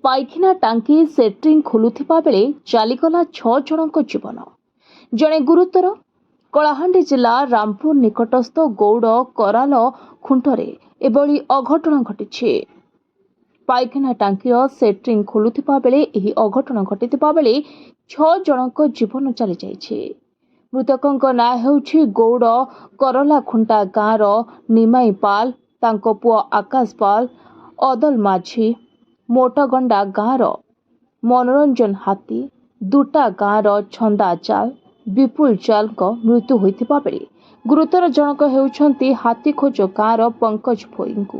ପାଇଖାନା ଟାଙ୍କି ସେଟ୍ରିଂ ଖୋଲୁଥିବା ବେଳେ ଚାଲିଗଲା 6 ଜଣଙ୍କ ଜୀବନ। ଜଣେ ଗୁରୁତର। କଳାହାଣ୍ଡି ଜିଲ୍ଲା ରାମପୁର ନିକଟସ୍ଥ ଗୌଡ଼ କରାଲ ଖୁଣ୍ଟରେ ଏଭଳି ଅଘଟଣ ଘଟିଛି। ପାଇଖାନା ଟାଙ୍କିର ସେଟ୍ରିଂ ଖୋଲୁଥିବା ବେଳେ ଏହି ଅଘଟଣ ଘଟିଥିବା ବେଳେ 6 ଜଣଙ୍କ ଜୀବନ ଚାଲିଯାଇଛି। ମୃତକଙ୍କ ନାଁ ହେଉଛି ଗୌଡ଼ କରଲା ଖୁଣ୍ଟା ଗାଁର ନିମାଇ ପାଲ, ତାଙ୍କ ପୁଅ ଆକାଶ ପାଲ, ଅଦଲ ମାଝୀ, ମୋଟଗଣ୍ଡା ଗାଁର ମନୋରଞ୍ଜନ ହାତୀ, ଦୁଟା ଗାଁର ଛନ୍ଦା ଚାଲ, ବିପୁଲ ଚାଲଙ୍କ ମୃତ୍ୟୁ ହୋଇଥିବା ବେଳେ ଗୁରୁତର ଜଣକ ହେଉଛନ୍ତି ହାତୀଖୋଜ ଗାଁର ପଙ୍କଜ ଭୋଇଙ୍କୁ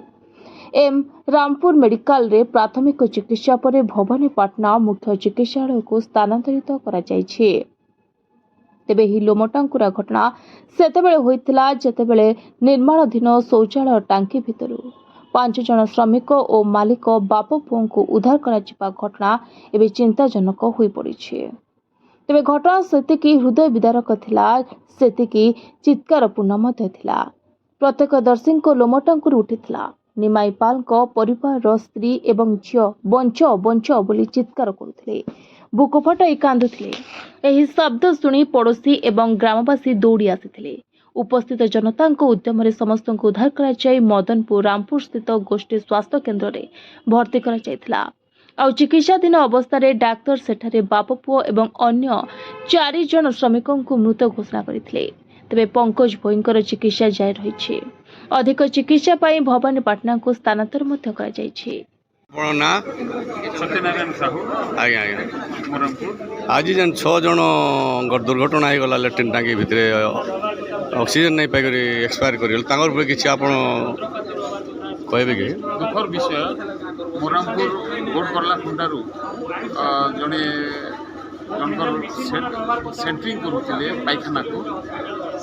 ରାମପୁର ମେଡିକାଲରେ ପ୍ରାଥମିକ ଚିକିତ୍ସା ପରେ ଭବାନୀପାଟଣା ମୁଖ୍ୟ ଚିକିତ୍ସାଳୟକୁ ସ୍ଥାନାନ୍ତରିତ କରାଯାଇଛି। ତେବେ ଏହି ଲୋମଟାଙ୍କୁରା ଘଟଣା ସେତେବେଳେ ହୋଇଥିଲା ଯେତେବେଳେ ନିର୍ମାଣାଧୀନ ଶୌଚାଳୟ ଟାଙ୍କି ଭିତରୁ 5 ଜଣ ଶ୍ରମିକ ଓ ମାଲିକ ବାପ ପୁଅଙ୍କୁ ଉଦ୍ଧାର କରାଯିବା ଘଟଣା ଏବେ ଚିନ୍ତାଜନକ ହୋଇପଡ଼ିଛି। ତେବେ ଘଟଣା ସେତିକି ହୃଦୟ ବିଦାରକ ଥିଲା, ସେତିକି ଚିତ୍କାରପୂର୍ଣ୍ଣ ମଧ୍ୟ ଥିଲା। ପ୍ରତ୍ୟକ୍ଷଦର୍ଶୀଙ୍କ ଲୋମଟାଙ୍କୁରି ଉଠିଥିଲା। ନିମାଇ ପାଲଙ୍କ ପରିବାରର ସ୍ତ୍ରୀ ଏବଂ ଝିଅ ବଞ୍ଚ ବଞ୍ଚ ବୋଲି ଚିତ୍କାର କରୁଥିଲେ, ବୁକୁ ଫଟାଇ କାନ୍ଦୁଥିଲେ। ଏହି ଶବ୍ଦ ଶୁଣି ପଡ଼ୋଶୀ ଏବଂ ଗ୍ରାମବାସୀ ଦୌଡ଼ି ଆସିଥିଲେ। ଉପସ୍ଥିତ ଜନତାଙ୍କ ଉଦ୍ୟମରେ ସମସ୍ତଙ୍କୁ ଉଦ୍ଧାର କରାଯାଇ ମଦନପୁର ରାମପୁର ସ୍ଥିତ ଗୋଷ୍ଠୀ ସ୍ୱାସ୍ଥ୍ୟ କେନ୍ଦ୍ରରେ ଭର୍ତ୍ତି କରାଯାଇଥିଲା। ଆଉ ଚିକିତ୍ସାଧୀନ ଅବସ୍ଥାରେ ଡାକ୍ତର ସେଠାରେ ବାପ ପୁଅ ଏବଂ ଅନ୍ୟ 4 ଜଣ ଶ୍ରମିକଙ୍କୁ ମୃତ ଘୋଷଣା କରିଥିଲେ। ତେବେ ପଙ୍କଜ ଭୋଇଙ୍କର ଚିକିତ୍ସା ଜାରି ରହିଛି। ଅଧିକ ଚିକିତ୍ସା ପାଇଁ ଭବାନୀପାଟଣାକୁ ସ୍ଥାନାନ୍ତର ମଧ୍ୟ କରାଯାଇଛି। सत्यनारायण साहू आज्ञा आज्ञा मोरमपुर आज जेन 6 जन दुर्घटना हो गला लैट्रिन टांकी भितर ऑक्सीजन नहीं पाई एक्सपायर कर किसी आप कहबे कि दुखर विषय मोरमपुर गोड करला खुंडारू जड़े जनकर सेंट्रिंग करुले पायखाना को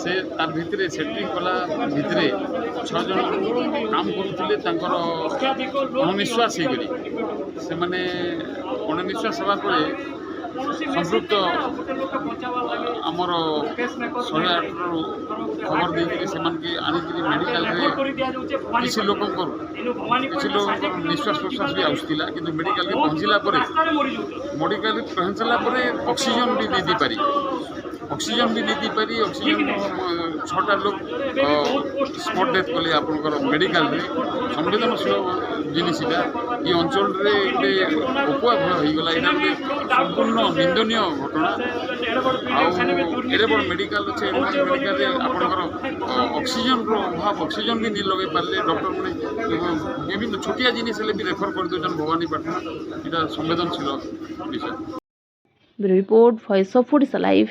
से तार भितर सेंट्रिंग कला भितर 6 जन काम करुले अणनिश्वास हो गली से माने अणनिश्वास हवा पर संपृक्त आमर 108 खबर देकर से मेडिकल किसी लोक निश्वास प्रश्वास भी आसला कि मेडिकल पहुँचला मेडिकल पहुँचला ऑक्सीजन भी नहीं दी पारी ऑक्सीजन 6टा लोग स्पॉट डेथ कले आपंकर मेडिकल संवेदनशील जिनटा ये अंचल अकुआ भय होगला यहाँ संपूर्ण निंदनीय घटना आड़े बड़ मेडिकल अच्छे मेडिकल आपंकर ऑक्सीजन अभाव ऑक्सीजन भी नहीं लगे पारे डॉक्टर मैंने विभिन्न छोटिया जिनिस भी रेफर कर दे भवानीपाटना यहाँ संवेदनशील विषय। Report voice of Odisha live.